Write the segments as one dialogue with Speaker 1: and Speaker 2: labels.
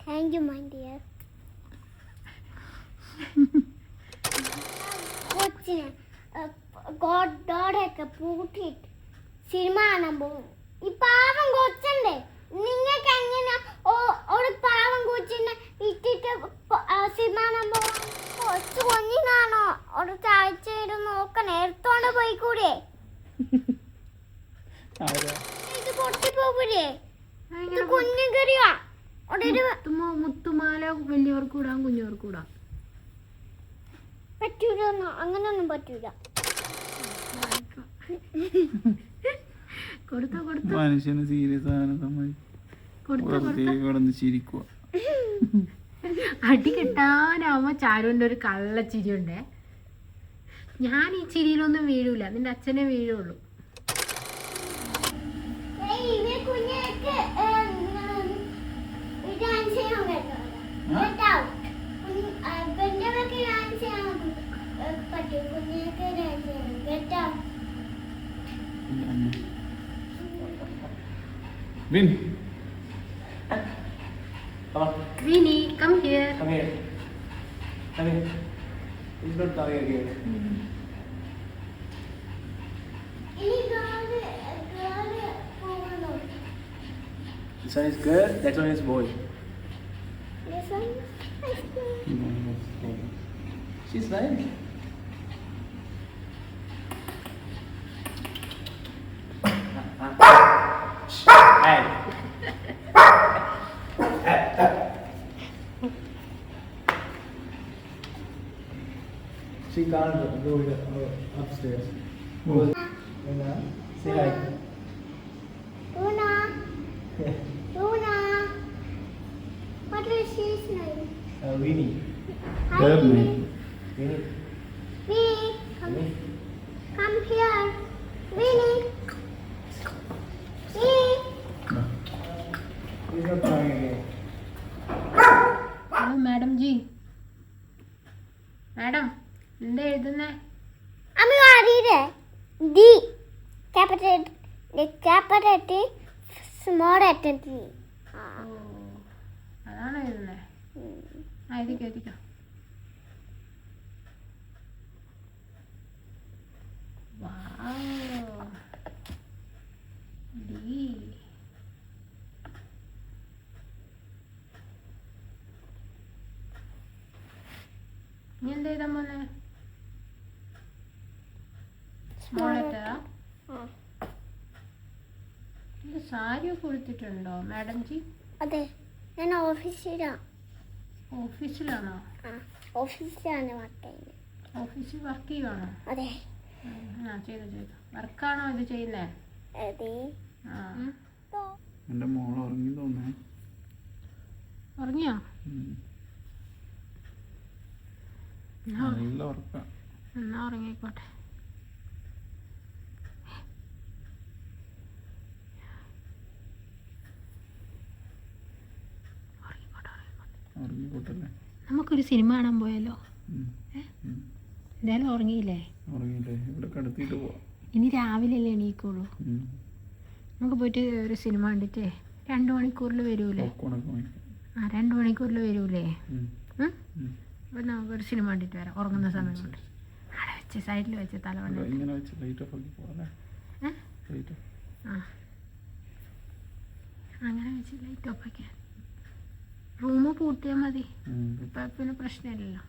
Speaker 1: Thank you, my dear. കൊച്ചിന് ഗോഡോടൊക്കെ പൂട്ടിയിട്ട് cinema കാണാൻ പോകും. ഈ പാവം കൊച്ചണ്ടേ, നിങ്ങൾക്ക് എങ്ങനെ ഒരു പാവം കൊച്ചിനെ ഇട്ടിട്ട് സിനിമ കാണാൻ പോകും? കൊച്ചു കുഞ്ഞിനാണോ ഒരു താഴ്ച നോക്കണേ, എടുത്തോണ്ട് പോയിക്കൂടെ? ഇത് പൊട്ടി പോകൂലേ? ഇത് കുഞ്ഞു കറിയാ.
Speaker 2: മുത്തുമാല വലിയവർക്ക് കൂടാം കുഞ്ഞവർക്ക് കൂടാം.
Speaker 1: പറ്റൂല, അങ്ങനൊന്നും പറ്റൂല.
Speaker 3: മനുഷ്യന് സീരിയസ് ആണ് ചിരിക്കുക.
Speaker 2: അടി കിട്ടാനാവുമ്പോ ചാരുവിന്റെ ഒരു കള്ള ചിരി ഉണ്ടേ. ഞാൻ ഈ ചിരിയിലൊന്നും വീഴൂല, നിന്റെ അച്ഛനെ വീഴുള്ളൂ.
Speaker 3: Vin.
Speaker 2: Vinny, come here.
Speaker 3: Come here. Come here. He's not coming again. This one is girl, that one is boy.
Speaker 1: This one is girl.
Speaker 3: She's nice. Hey. She can't go upstairs. Luna, say hi.
Speaker 1: Luna. Luna. What is his name?
Speaker 3: Winnie.
Speaker 1: Hi,
Speaker 3: Her
Speaker 1: Winnie.
Speaker 3: name. Winnie.
Speaker 1: Winnie,
Speaker 3: Winnie.
Speaker 1: come here. Winnie. Winnie.
Speaker 3: He's not coming again.
Speaker 2: Madam G, madam എന്താ എഴുതുന്നേ?
Speaker 1: അമ്മ അറിയില്ലേ? D capital small letter D.
Speaker 2: അതാണോ എഴുതുന്നേ? ആയിരിക്കും ആയിരിക്കും. D. നീ എന്താ എഴുതാൻ പോന്നെ? സ്മോൾ ലെറ്ററാ? ഇത് സാരി കൊടുത്തിട്ടുണ്ടോ മാഡം ജി?
Speaker 1: അതെ, ഞാൻ ഓഫീസിലാണ്.
Speaker 2: ഓഫീസിലാണോ?
Speaker 1: ഓഫീസിലാണ് വർക്ക് ചെയ്യുന്നത്.
Speaker 2: ഓഫീസിൽ വർക്ക് ചെയ്യുവാണോ?
Speaker 1: അതെ.
Speaker 2: ചെയ്തു. വർക്കാണോ ഇത് ചെയ്യുന്നേ?
Speaker 1: അതെ.
Speaker 3: എന്റെ മോൾ ഉറങ്ങി തോന്നേ.
Speaker 2: ഉറങ്ങിയോ?
Speaker 3: നല്ല ഉറക്കം.
Speaker 2: എന്നാ ഉറങ്ങിക്കോട്ടെ.
Speaker 3: ഉറങ്ങിക്കോട്ടല്ലേ.
Speaker 2: നമുക്കൊരു സിനിമ കാണാൻ പോയാലോ? എന്തായാലും ഉറങ്ങിയില്ലേ?
Speaker 3: ഉറങ്ങിയില്ലേ? ഇവിടെ കിടത്തിയിട്ട് പോവാം.
Speaker 2: ഇനി രാവിലെ എണീക്കുള്ളൂ. നമുക്ക് പോയിട്ട് ഒരു സിനിമ കണ്ടിട്ട് 2 മണിക്കൂറിൽ വരൂലേ? 2 മണിക്കൂറിൽ വരൂലേ? അപ്പോൾ നമുക്കൊരു സിനിമ കണ്ടിട്ട് വരാം ഉറങ്ങുന്ന സമയം കൊണ്ട്. അവിടെ വെച്ച് സൈഡിൽ വെച്ച് തലവണ്ണ അങ്ങനെ വെച്ച് ലൈറ്റ് ഓഫ് ആക്കിയാൽ റൂം പൂട്ടിയാൽ മതി. ഇപ്പം പിന്നെ പ്രശ്നമില്ലല്ലോ.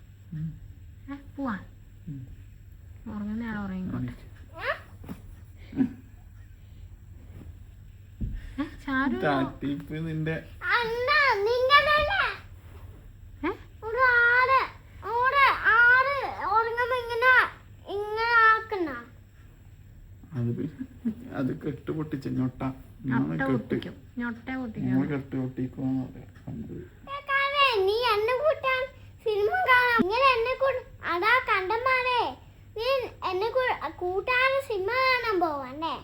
Speaker 2: പോവാൻ ഉറങ്ങുന്ന ആൾ ഉറങ്ങിക്കോട്ടെ.
Speaker 3: നിന്റെ അത് കെട്ട് പൊട്ടിച്ച ഞൊട്ട
Speaker 2: പൊട്ടിക്കും.
Speaker 1: നീ എന്നെ കൂട്ടാൻ സിനിമ കാണാം. ഇങ്ങനെ എന്നെ അതാ കണ്ടമാരെ, നീ എന്നെ കൂട്ടാൻ സിനിമ കാണാൻ പോവണ്ടേ?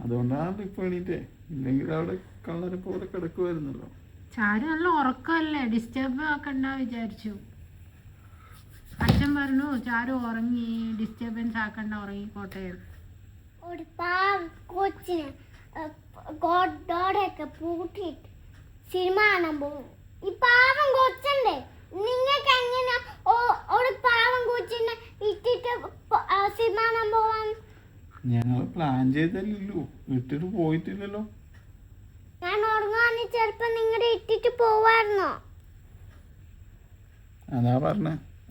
Speaker 3: അതുകൊണ്ടാണ് ഇപ്പൊ എണീറ്റേ. ഇല്ലെങ്കിൽ അവിടെ കളറെ പോലെ കിടക്കുമായിരുന്നല്ലോ.
Speaker 2: ചാരു നല്ല ഉറക്കമല്ലേ, ഡിസ്റ്റർബ് ആക്കണ്ട വിചാരിച്ചു. അച്ഛൻ പറഞ്ഞു ചാരു ഉറങ്ങി, ഡിസ്റ്റർബൻസ് ആക്കണ്ട, ഉറങ്ങിക്കോട്ടെ.
Speaker 1: ഒരു കൊച്ചിന് ഡോറൊക്കെ പൂട്ടിയിട്ട് സിനിമ കാണാൻ പോകും. ഈ പാവം കൊച്ചണ്ടേ, നിങ്ങൾക്ക് എങ്ങനെ ഒരു പാവം കൊച്ചിനെ ഇട്ടിട്ട് സിനിമ കാണാൻ പോവാൻ?
Speaker 3: ഞങ്ങൾ പ്ലാൻ ചെയ്തല്ലോ, ഇട്ടിട്ട് പോയിട്ടില്ലല്ലോ.
Speaker 1: ഞാൻ ഉറങ്ങാന്ന് ചിലപ്പോ നിങ്ങളുടെ ഇട്ടിട്ട് പോവായിരുന്നോ?
Speaker 3: അതാ പറഞ്ഞ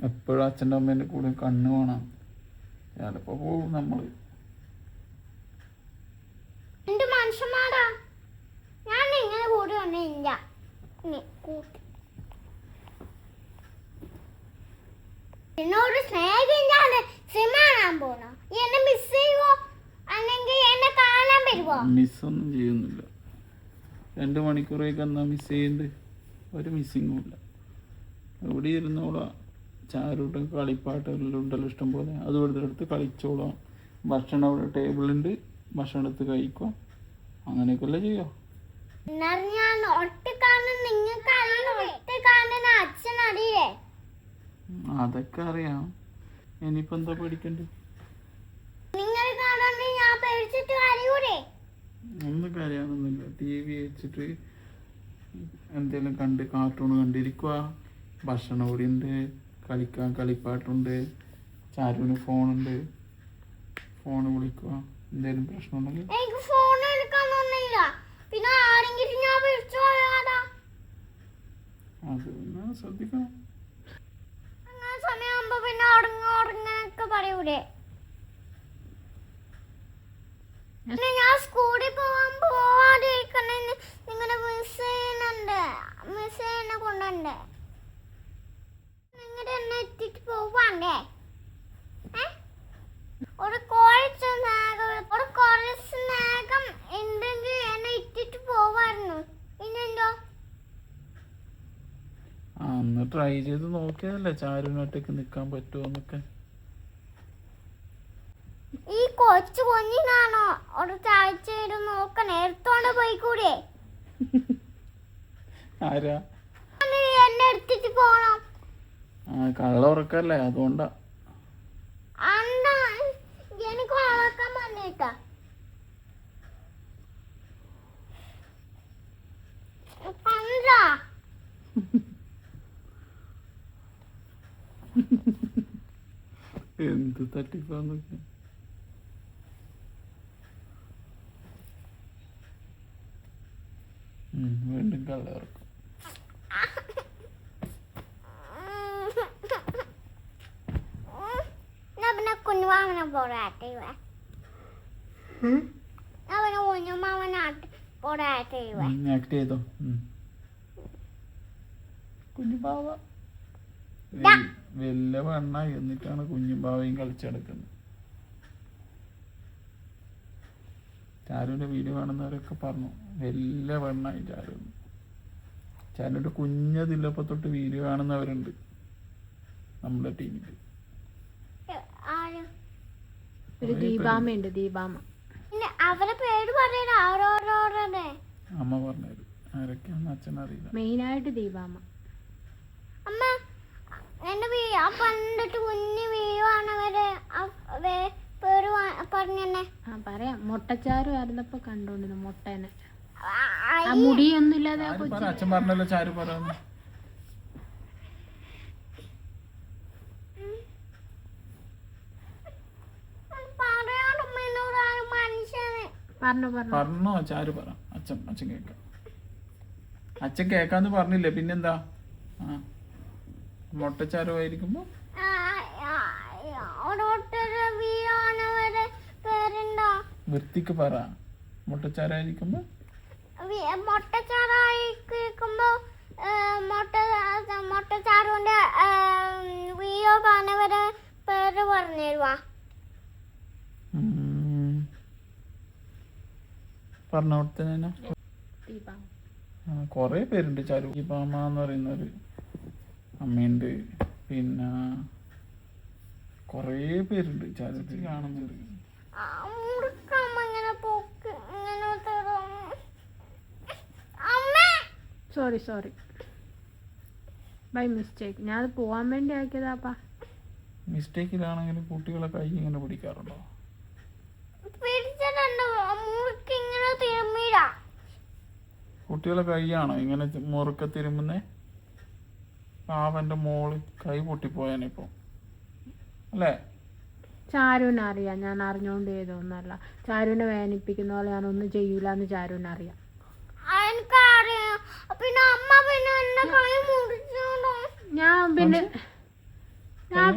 Speaker 3: എപ്പോഴും അച്ഛൻ്റെ അമ്മേൻ്റെ കൂടെ കണ്ണ് വേണം. ചിലപ്പോ പോകും നമ്മള്.
Speaker 1: എന്റെ മനുഷ്യന്മാരാ, ഞാൻ നിങ്ങളെ കൂടെ ഒന്നില്ല. എന്നോട് സ്നേഹിക്കാതെ സിനിമ കാണാൻ പോണോ? എന്നെ മിസ് ചെയ്യുവോ അല്ലെങ്കിൽ എന്നെ കാണാൻ വരുവോ?
Speaker 3: മിസ്സൊന്നും ചെയ്യുന്നില്ല. 2 മണിക്കൂറേക്ക് എന്നാ മിസ് ചെയ്യുന്നുണ്ട്? ഒരു മിസ്സിങ്ങും ഇല്ല. എവിടെ ഇരുന്നോളാം. ചാരൂട്ടും കളിപ്പാട്ടെല്ലാം ഉണ്ടല്ലോ ഇഷ്ടം പോലെ, അത് എടുത്ത് കളിച്ചോളാം. ഭക്ഷണം അവിടെ ടേബിളുണ്ട്, ഭക്ഷണം എടുത്ത് കഴിക്കുക, അങ്ങനെയൊക്കെയല്ലേ ചെയ്യാം.
Speaker 1: ഞാൻ ഒറ്റക്കാണെന്ന് നിങ്ങൾക്ക് അറിയണം. ഒറ്റക്കാണെന്ന് അച്ഛൻ അറിയേ?
Speaker 3: അതൊക്കെ അറിയാം. ഇനിയിപ്പോ എന്താ പേടിക്കണ്ടേ?
Speaker 1: നിങ്ങൾ കാണാണ്ട് ഞാൻ പേടിച്ചിട്ട് അറിയൂലേ?
Speaker 3: ഒന്നും കാര്യമൊന്നുമില്ല. TV വെച്ചിട്ട് എന്തെങ്കിലും കണ്ട് കാർട്ടൂൺ കണ്ടിരിക്കുക. ഭക്ഷണം ഇവിടെ ഉണ്ട്, കളിക്കാൻ കളിപ്പാട്ടുണ്ട്, ചാരുവിന് ഫോണുണ്ട്, ഫോൺ വിളിക്കുക. എന്തെങ്കിലും പ്രശ്നം ഉണ്ടെങ്കിൽ
Speaker 1: എനിക്ക് ഫോൺ എടുക്കാനൊന്നുമില്ല. പിന്നെ ആരെങ്കിലും ഞാൻ വിളിച്ചു പോയാടാ.
Speaker 3: അത് ശ്രദ്ധിക്കണം.
Speaker 1: അങ്ങനെ സമയമാകുമ്പോ പിന്നെ ഉറങ്ങാനൊക്കെ പറയൂലേ? പിന്നെ ഞാൻ സ്കൂളിൽ പോവാതിരിക്കണെന്ന് നിങ്ങളുടെ മിസ് ചെയ്യുന്നെ കൊണ്ടുണ്ട്. നിങ്ങളുടെ എന്നെ എത്തിച്ച് പോവാണ്ടേ? ഒരു കുറച്ച് സ്നേഹം ഉണ്ടെങ്കിൽ എന്നെ ഇട്ടിട്ട് പോവായിരുന്നു. ഇന്നെന്തോ
Speaker 3: അന്ന് ട്രൈ ചെയ്ത് നോക്കിയതല്ലേ ചാരുവിനൊറ്റയ്ക്ക് നിൽക്കാൻ പറ്റുമോ എന്നൊക്കെ.
Speaker 1: ഈ കൊച്ചു കുഞ്ഞിനാണോ ഒരു താഴ്ച നോക്കണേ? എടുത്തോണ്ട് പോയിക്കൂടെ?
Speaker 3: ആരാ?
Speaker 1: എന്നെ എടുത്തിട്ട് പോണം.
Speaker 3: കള്ള ഉറക്കല്ലേ, അതുകൊണ്ടാ.
Speaker 1: അണ്ടാ എനിക്ക് വളർക്കാൻ പറഞ്ഞേട്ടാ. പണ്ടാ
Speaker 3: എന്ത് തട്ടിപ്പാന്നൊക്കെ. വീണ്ടും കള്ള ഉറക്കം.
Speaker 1: പിന്നെ കുഞ്ഞുമാവനെ പോരാട്ടെ അവന് കുഞ്ഞുമാവനാട്ട് പോരാട്ടെ
Speaker 3: ആക്ട് ചെയ്തോ കുഞ്ഞുപാവ. വലിയ പെണ്ണ എന്നിട്ടാണ് കുഞ്ഞുപാവയും കളിച്ചെടുക്കുന്നത്. ചാരുവിന്റെ വീഡിയോ കാണുന്നവരൊക്കെ പറഞ്ഞു വലിയ പെണ്ണായി ചാരു. ചാരുവിന്റെ കുഞ്ഞതില്ലപ്പോ തൊട്ട് വീഡിയോ കാണുന്നവരുണ്ട് നമ്മുടെ ടീമില്.
Speaker 2: ഒരു ദീപാമയുണ്ട്, ദീപാമ.
Speaker 1: അവരുടെ പേര് പറയണ ഓരോരോടെ
Speaker 3: അമ്മ പറഞ്ഞുതരും ആരൊക്കെയാണെന്ന് അച്ഛൻ അറിയില്ല.
Speaker 2: മെയിനായിട്ട് ദീപാമ.
Speaker 1: അമ്മ എന്റെ പണ്ടിട്ട് കുഞ്ഞ് വീഴുവാണവര് പേര് പറഞ്ഞെ.
Speaker 2: പറയാം. മുട്ടച്ചാരു ആയിരുന്നപ്പോ കണ്ടോണ്ടിരുന്നു മുട്ടേനെ. ആ മുടിയൊന്നും ഇല്ലാതെ
Speaker 3: അച്ഛൻ പറഞ്ഞല്ലോ ചാരു പറഞ്ഞു. പറഞ്ഞോ ചാരു പറ. അച്ഛൻ കേക്കാം. അച്ഛൻ കേക്കാന്ന് പറഞ്ഞില്ലേ പിന്നെന്താ? മുട്ടച്ചാരു ആയിരിക്കുമ്പോ വൃത്തിക്ക് പറ. മുട്ടച്ചാരായിരിക്കുമ്പോ
Speaker 1: മുട്ടച്ചാറുന്റെ വീഡിയോ കാണവരെ പേര് പറഞ്ഞുതരുവാ.
Speaker 3: പറഞ്ഞോടത്തെ കൊറേ പേരുണ്ട്. ചാരു ദീപാമ എന്ന് പറയുന്നൊരു അമ്മയുണ്ട്. പിന്നെ കൊറേ പേരുണ്ട് ചാരുത്തിൽ കാണുന്നുണ്ട്.
Speaker 2: Sorry by mistake. ഞാൻ അത് പോവാൻ വേണ്ടി ആക്കിയതാപ്പാ.
Speaker 3: മിസ്റ്റേക്കിലാണെങ്കിലും കുട്ടികളെ കൈ ഇങ്ങനെ പിടിക്കാറുണ്ടോ?
Speaker 1: പിടിച്ചിട്ടുണ്ടോ? ഇങ്ങനെ
Speaker 3: കുട്ടികളെ കൈയാണോ ഇങ്ങനെ മുറുക്കെ തിരുമ്പുന്നേ? പാവന്റെ മോള് കൈ പൊട്ടിപ്പോയാനിപ്പോ അല്ലേ?
Speaker 2: ചാരുവിനെ അറിയാം, ഞാൻ അറിഞ്ഞോണ്ട് ചെയ്തൊന്നല്ല. ചാരുവിനെ വേദനിപ്പിക്കുന്ന പോലെ ഞാനൊന്നും ചെയ്യൂല എന്ന് ചാരുവിനെ അറിയാം.
Speaker 1: എനിക്കറിയാം. പിന്നെ അമ്മ പിന്നെ എന്നെ കൈ മുറിച്ചോണ്ടോ?
Speaker 2: ഞാൻ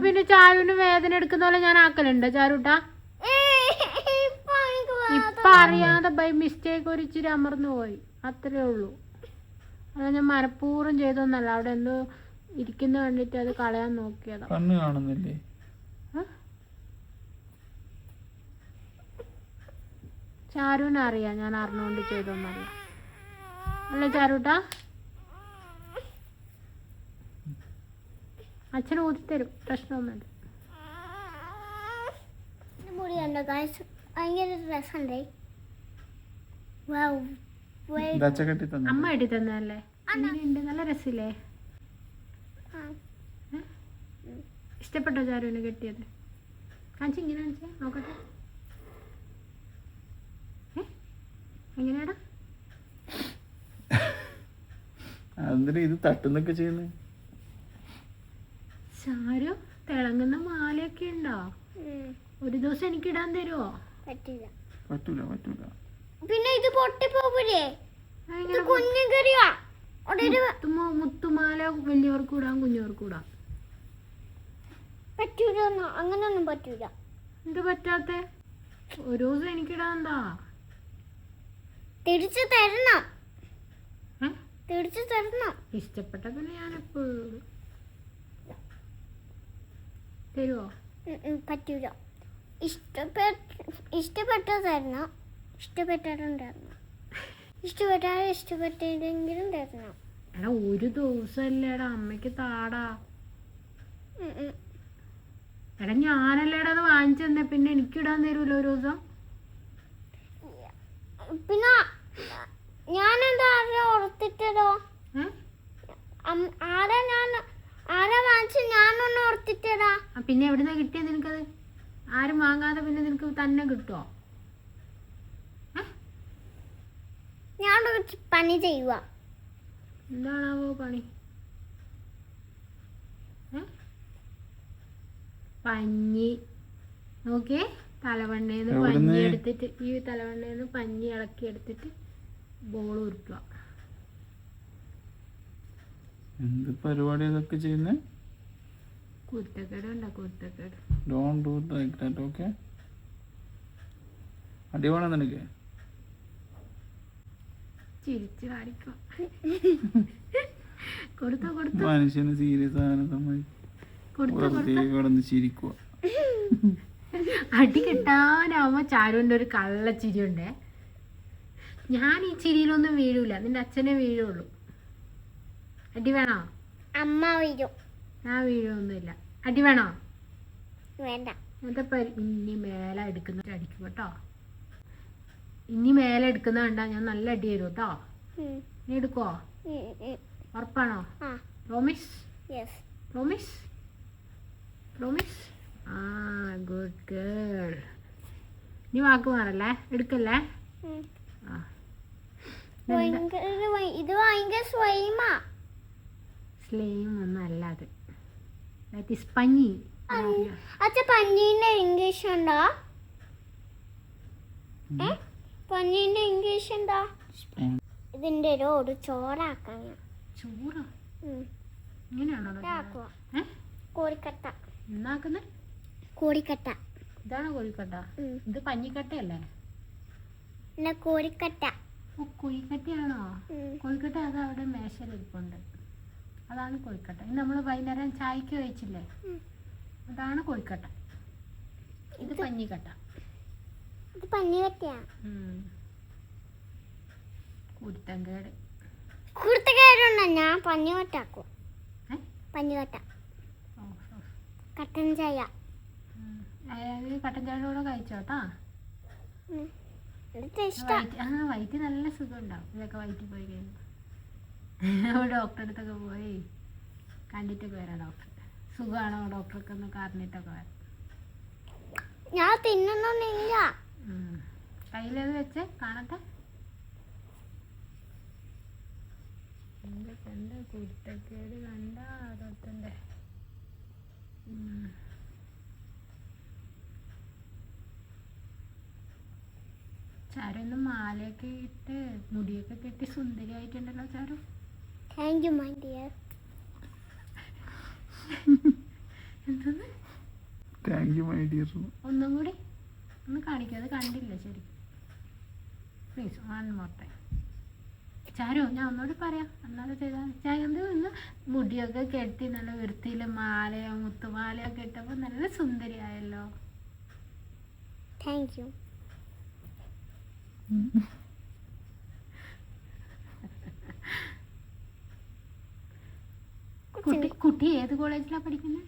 Speaker 2: പിന്നെ ചാരുവിന് വേദന എടുക്കുന്ന പോലെ ഞാൻ ആക്കലുണ്ട് ചാരുട്ടാ. ഇപ്പൊ അറിയാതെ ബൈ മിസ്റ്റേക്ക് ഒരു ഇച്ചിരി അമർന്നു പോയി, അത്രേ ഉള്ളൂ. അത് ഞാൻ മനഃപൂർവ്വം ചെയ്തൊന്നല്ല. അവിടെ എന്തോ ഇരിക്കുന്ന കണ്ടിട്ട് അത് കളയാൻ നോക്കിയതാ.
Speaker 3: കണ്ണ് കാണുന്നില്ലേ?
Speaker 2: ചാരുവിനെ അറിയാം, ഞാൻ അറിഞ്ഞോണ്ട് ചെയ്തൊന്നല്ല. അല്ലേ ചാരുട്ടാ? അച്ഛന് ഊതിത്തരും, പ്രശ്നമൊന്നുമില്ല.
Speaker 1: മുടി കണ്ടോ ഗൈസ്, ഭയങ്കര രസമുണ്ടേ.
Speaker 2: അമ്മ കെട്ടി തന്നല്ലേ? ഉണ്ട്, നല്ല രസില്ലേ? ഇഷ്ടപ്പെട്ടോ ചാരുവിനെ കെട്ടിയത്? കാണിച്ച് ഇങ്ങനെ കാണിച്ചേ നോക്കട്ടെ. എങ്ങനെയാടാ?
Speaker 3: എന്തിനാ ഇത് തട്ടുന്നൊക്കെ ചെയ്യുന്നത്?
Speaker 2: ചാരു തിളങ്ങുന്ന മാലയൊക്കെ ഉണ്ടോ? ഒരു ദിവസം എനിക്ക് ഇടാൻ തരുമോ?
Speaker 1: പറ്റില്ല.
Speaker 3: പറ്റൂല പറ്റൂല.
Speaker 1: പിന്നെ ഇത് പൊട്ടിപ്പോകൂലേ? കുഞ്ഞു കറിയാ.
Speaker 2: മുത്തുമാല വലിയവർക്ക് ഇടാം, കുഞ്ഞവർക്ക് ഇടാം.
Speaker 1: പറ്റൂല, അങ്ങനൊന്നും പറ്റൂല.
Speaker 2: എന്ത് പറ്റാത്ത? ഒരു ദിവസം എനിക്കിടാൻ എന്താ?
Speaker 1: തിരിച്ചു തരണം. തിരിച്ചു തരണം.
Speaker 2: ഇഷ്ടപ്പെട്ട പിന്നെ ഞാനെപ്പോഴും തരുമോ?
Speaker 1: പറ്റൂല. ഇഷ്ടപ്പെട്ട തരണം. ഇഷ്ടപ്പെട്ടിട്ടുണ്ടായിരുന്നു. ഇഷ്ടപ്പെട്ടിട്ടെങ്കിലും തരണം.
Speaker 2: എടാ ഒരു ദിവസമല്ലേടാ, അമ്മയ്ക്ക് താടാ. എടാ ഞാനല്ലേടാ അത് വാങ്ങിച്ചു തന്നെ, പിന്നെ എനിക്കിടാൻ തരൂല ഒരു ദിവസം?
Speaker 1: പിന്നെ ഞാനെന്താ ഓർത്തിട്ടതോ? ആരാ വാങ്ങിച്ചു? ഞാനൊന്ന് ഓർത്തിട്ടടാ.
Speaker 2: പിന്നെ എവിടുന്നാ കിട്ടിയത് നിനക്കത്? ആരും വാങ്ങാതെ പിന്നെ നിനക്ക് തന്നെ കിട്ടുമോ?
Speaker 1: ഞാൻ പണി ചെയ്യുക.
Speaker 2: എന്താണാവോ പണി? പഞ്ഞി നോക്കിയേ, തലവണ്ണേന്ന് പഞ്ഞി എടുത്തിട്ട്, ഈ തലവണ്ണേന്ന് പഞ്ഞി ഇളക്കി എടുത്തിട്ട് ബോൾ ഉരുട്ടുക.
Speaker 3: എന്ത് പരിപാടി ഇതൊക്കെ ചെയ്യുന്നേ?
Speaker 2: കുരുത്തക്കേട് ഉണ്ടോ? കുരുത്തക്കേട്.
Speaker 3: Don't do like that, okay? അടി വേണം നിനക്ക്?
Speaker 2: ചിരിച്ചു കാണിക്കും. കൊടുത്തോ കൊടുത്തോ.
Speaker 3: മനുഷ്യന് സീരിയസ് ആകാൻ കിടന്ന് ചിരിക്കുക.
Speaker 2: അടി കിട്ടാനാവുമ്പോ ചാരുവിന്റെ ഒരു കള്ള ചിരി ഉണ്ടേ. ഞാൻ ഈ ചിരിയിലൊന്നും വീഴൂല, നിന്റെ അച്ഛനെ വീഴുള്ളൂ. അടി വേണോ?
Speaker 1: അമ്മ വീഴും.
Speaker 2: ഞാൻ വീഴൊന്നുമില്ല. അടി വേണോ?
Speaker 1: വേണ്ട.
Speaker 2: ഇനി മേലെ എടുക്കുന്ന അടിക്കും കേട്ടോ. ഇനി മേലെ എടുക്കുന്ന കണ്ടാ ഞാൻ നല്ല അടി തരും കേട്ടോ. നീ എടുക്കുവോ? ഉറപ്പാണോ? പ്രോമിസ്? പ്രോമിസ്? പ്രോമിസ്? ആ ഗുഡ് ഗേൾ. നീ വാക്ക് മാറല്ലേ, എടുക്കല്ലേ?
Speaker 1: ഇത് ഭയങ്കര സ്വൈമാ.
Speaker 2: സ്ലൈം ഒന്നും അല്ല അത്, ദാറ്റ് ഈസ് പഞ്ഞി.
Speaker 1: അച്ഛാ പഞ്ഞീന്റെ ഇംഗ്ലീഷ് ഉണ്ടോ? പഞ്ഞീന്റെ ഇംഗ്ലീഷ് എന്താ? ഇതിന്റെ ഒരു ചോറാക്കാൻ.
Speaker 2: ചോറാ? ഇങ്ങനെയാണോ?
Speaker 1: കോഴിക്കട്ട.
Speaker 2: എന്നാക്കുന്നത്?
Speaker 1: കോഴിക്കട്ട.
Speaker 2: ഇതാണ് കോഴിക്കട്ട? ഇത് പഞ്ഞിക്കട്ടയല്ലേ?
Speaker 1: കോഴിക്കട്ട.
Speaker 2: ഓ കോഴിക്കട്ടയാണോ? കോഴിക്കട്ട അത് അവിടെ മേശയിലിരിപ്പുണ്ട്, അതാണ് കോഴിക്കട്ട. ഇത് നമ്മൾ വൈകുന്നേരം ചായക്ക് കഴിച്ചില്ലേ, അതാണ് കോഴിക്കട്ട. ഇത് പഞ്ഞിക്കട്ട.
Speaker 1: ഇത് പഞ്ഞിക്കട്ടയാ.
Speaker 2: കുരുത്തങ്കേട്.
Speaker 1: കുരുത്തക്കേടുണ്ടോ? ഞാൻ പഞ്ഞിക്കട്ടാക്കും. പഞ്ഞിക്കട്ട. കട്ടൻ ചായ.
Speaker 2: കട്ടൻ ചായയുടെ കൂടെ കഴിച്ചോട്ടാ. വയറ്റിൽ നല്ല സുഖം ഉണ്ടാവും ഇതൊക്കെ വയറ്റിൽ പോയി കഴിയുമ്പോൾ. ഡോക്ടറെ അടുത്തൊക്കെ പോയി കണ്ടിട്ടൊക്കെ വരാം. ഡോക്ടർ സുഖമാണോ ഡോക്ടർക്ക് ഒന്ന് പറഞ്ഞിട്ടൊക്കെ വരാം.
Speaker 1: ഞാൻ തിന്നൊന്നുമില്ല.
Speaker 2: കയ്യിലത് വെച്ച് കാണട്ടെ. കണ്ട കുരുത്തക്കേട് കണ്ട അതൊത്തൻ്റെ ചാരൊന്ന് മാലയൊക്കെ ഇട്ട് മുടിയൊക്കെ കെട്ടി സുന്ദരിയായിട്ടുണ്ടല്ലോ Charu.
Speaker 1: Thank you my dear.
Speaker 2: എന്തോന്ന്
Speaker 3: താങ്ക് യു മൈ ഡിയർ.
Speaker 2: ഒന്നും കൂടി ഒന്ന് കാണിക്കും, അത് കണ്ടില്ല ശരി. Please one more time. Charu ഞാൻ ഒന്നുകൂടി പറയാം, എന്നാലും ചെയ്താൽ ചായന്ത് ഒന്ന് മുടിയൊക്കെ കെട്ടി നല്ല വൃത്തിയിൽ മാലയോ മുത്തുമാലയൊക്കെ ഇട്ടപ്പോൾ നല്ല സുന്ദരിയായല്ലോ.
Speaker 1: Thank you.
Speaker 2: കുട്ടി ഏത് കോളേജിലാണ് പഠിക്കുന്നത്?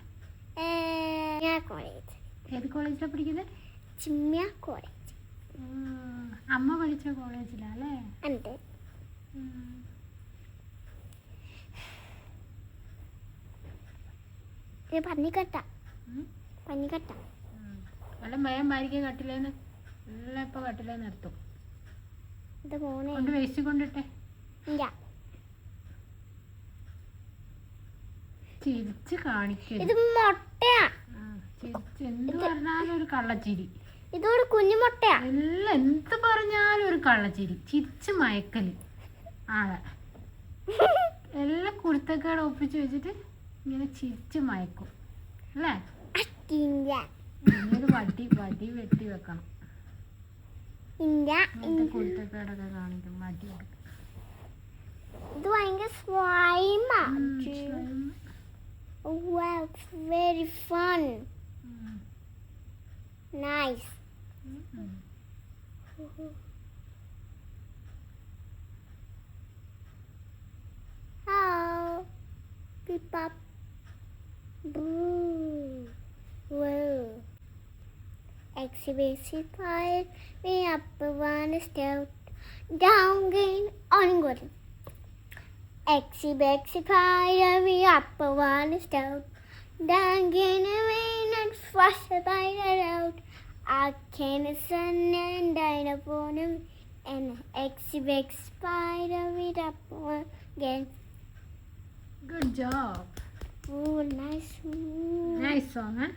Speaker 1: കോളേജ്.
Speaker 2: ഏത് കോളേജിലാണ് പഠിക്കുന്നത്?
Speaker 1: ചിമ്മിയ കോളേജ്.
Speaker 2: അമ്മ പഠിച്ച കോളേജിലാ അല്ലേ?
Speaker 1: ഉണ്ട്. പന്നിക്കട്ട
Speaker 2: നല്ല ഭയം ഭാരിക്കുക കട്ടിലേന്ന് എല്ലാം ഇപ്പൊ കട്ടിലേന്ന് നിർത്തും.
Speaker 1: ഇത് മോനെ
Speaker 2: കൊണ്ട് വേസ്റ്റ് കൊണ്ടിട്ടെ.
Speaker 1: ഇല്ല,
Speaker 2: ചിരിച്ച് കാണിക്കരുത്.
Speaker 1: ഇത് മുട്ടയാ.
Speaker 2: ചിരിച്ച് എന്ത് പറഞ്ഞാലും ഒരു കള്ളച്ചിരി.
Speaker 1: ഇതൊരു കുഞ്ഞു മുട്ടയാ.
Speaker 2: എല്ലാം എന്ത് പറഞ്ഞാലും ഒരു കള്ളച്ചിരി, ചിരിച്ച് മയക്കല് ആളെ. എല്ലാം കുരുത്തക്കേട് ഒപ്പിച്ച് വെച്ചിട്ട് ഇങ്ങനെ ചിരിച്ച് മയക്കും അല്ലേ? ഇങ്ങനെ വടി വെട്ടി വെക്കണം. ഇങ്ങനത്തെ കുരുത്തക്കേടൊക്കെ കാണിക്കും, വടി കൊടുക്കും.
Speaker 1: ഇത് ഭയങ്കര സ്ലൈമാ. Wow, it's very fun. Nice. Oh, beep up. Boo. Whoa. Exhibition fire. We up one step. Down again. On good. Exhibition fire. We up one step. Down again. And flush the fire out. I can sun and dine upon him. And exhibit spider with up again.
Speaker 2: Good job.
Speaker 1: Oh, nice.
Speaker 2: Nice song, huh?